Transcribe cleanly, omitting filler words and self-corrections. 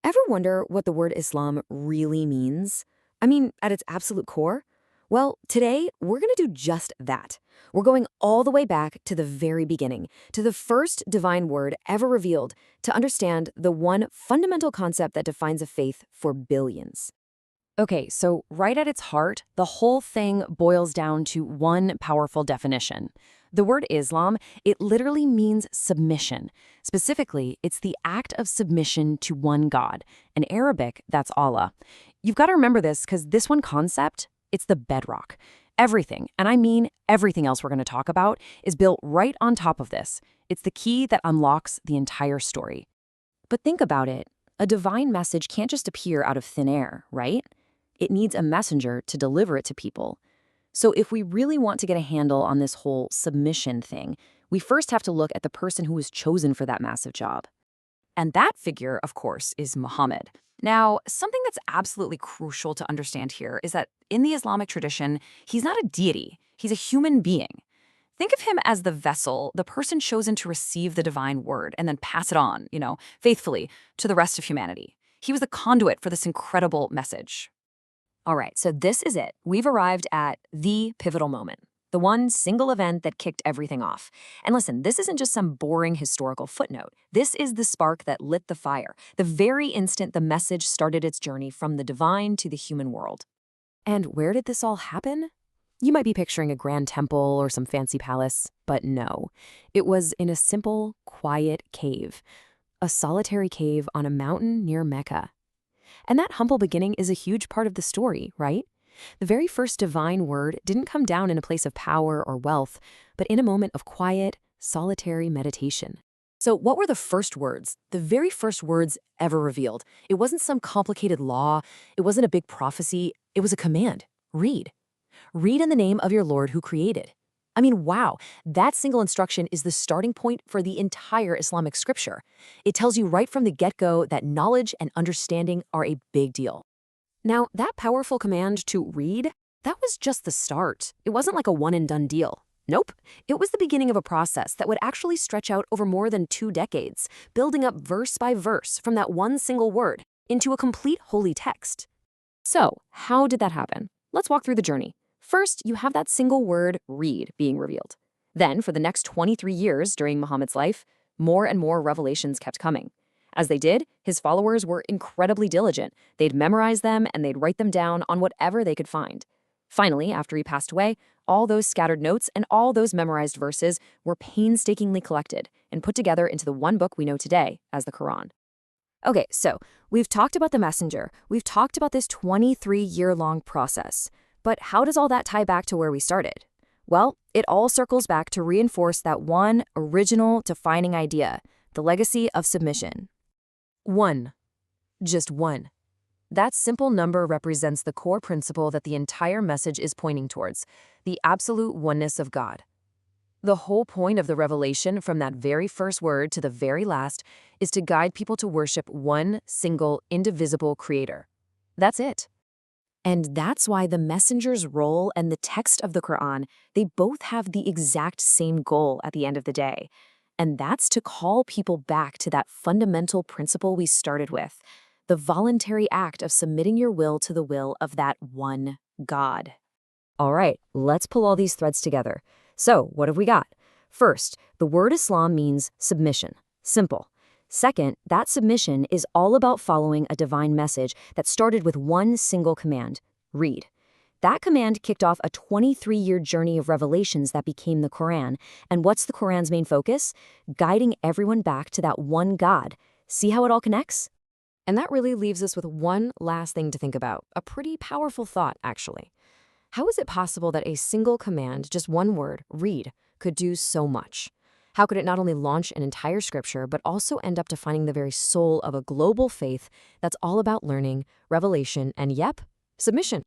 Ever wonder what the word Islam really means? I mean, at its absolute core? Well, today we're going to do just that. We're going all the way back to the very beginning, to the first divine word ever revealed, to understand the one fundamental concept that defines a faith for billions. Okay, so right at its heart, the whole thing boils down to one powerful definition. The word Islam, it literally means submission. Specifically, it's the act of submission to one God. In Arabic, that's Allah. You've got to remember this because this one concept, it's the bedrock. Everything, and I mean everything else we're going to talk about, is built right on top of this. It's the key that unlocks the entire story. But think about it. A divine message can't just appear out of thin air, right? It needs a messenger to deliver it to people. So if we really want to get a handle on this whole submission thing, we first have to look at the person who was chosen for that massive job. And that figure, of course, is Muhammad. Now, something that's absolutely crucial to understand here is that in the Islamic tradition, he's not a deity. He's a human being. Think of him as the vessel, the person chosen to receive the divine word and then pass it on, faithfully to the rest of humanity. He was the conduit for this incredible message. All right, so this is it. We've arrived at the pivotal moment, the one single event that kicked everything off. And listen, this isn't just some boring historical footnote. This is the spark that lit the fire, the very instant the message started its journey from the divine to the human world. And where did this all happen? You might be picturing a grand temple or some fancy palace, but no. It was in a simple, quiet cave, a solitary cave on a mountain near Mecca. And that humble beginning is a huge part of the story, right? The very first divine word didn't come down in a place of power or wealth, but in a moment of quiet, solitary meditation. So what were the first words? The very first words ever revealed. It wasn't some complicated law. It wasn't a big prophecy. It was a command. Read. Read in the name of your Lord who created. I mean, wow, that single instruction is the starting point for the entire Islamic scripture. It tells you right from the get-go that knowledge and understanding are a big deal. Now, that powerful command to read, that was just the start. It wasn't like a one-and-done deal. Nope. It was the beginning of a process that would actually stretch out over more than 2 decades, building up verse by verse from that one single word into a complete holy text. So, how did that happen? Let's walk through the journey. First, you have that single word, read, being revealed. Then, for the next 23 years during Muhammad's life, more and more revelations kept coming. As they did, his followers were incredibly diligent. They'd memorize them and they'd write them down on whatever they could find. Finally, after he passed away, all those scattered notes and all those memorized verses were painstakingly collected and put together into the one book we know today as the Quran. Okay, so we've talked about the messenger. We've talked about this 23-year-long process. But how does all that tie back to where we started? Well, it all circles back to reinforce that one original defining idea, the legacy of submission. 1. Just 1. That simple number represents the core principle that the entire message is pointing towards, the absolute oneness of God. The whole point of the revelation from that very first word to the very last is to guide people to worship one single, indivisible creator. That's it. And that's why the messenger's role and the text of the Quran, they both have the exact same goal at the end of the day. And that's to call people back to that fundamental principle we started with, the voluntary act of submitting your will to the will of that one God. All right, let's pull all these threads together. So, what have we got? First, the word Islam means submission. Simple. Second, that submission is all about following a divine message that started with one single command, read. That command kicked off a 23-year journey of revelations that became the Quran. And what's the Quran's main focus? Guiding everyone back to that one God. See how it all connects? And that really leaves us with one last thing to think about, a pretty powerful thought, actually. How is it possible that a single command, just one word, read, could do so much? How could it not only launch an entire scripture, but also end up defining the very soul of a global faith that's all about learning, revelation, and submission?